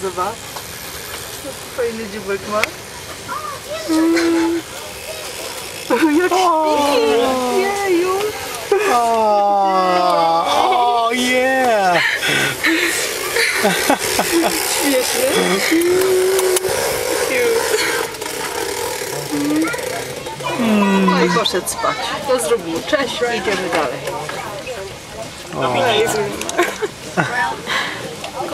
zobacz. Fajny dziubek ma. Jak śpi! Jeju! Oh yeah! Śmieszny. No i poszedł spać. To zrób mu cześć i idziemy dalej.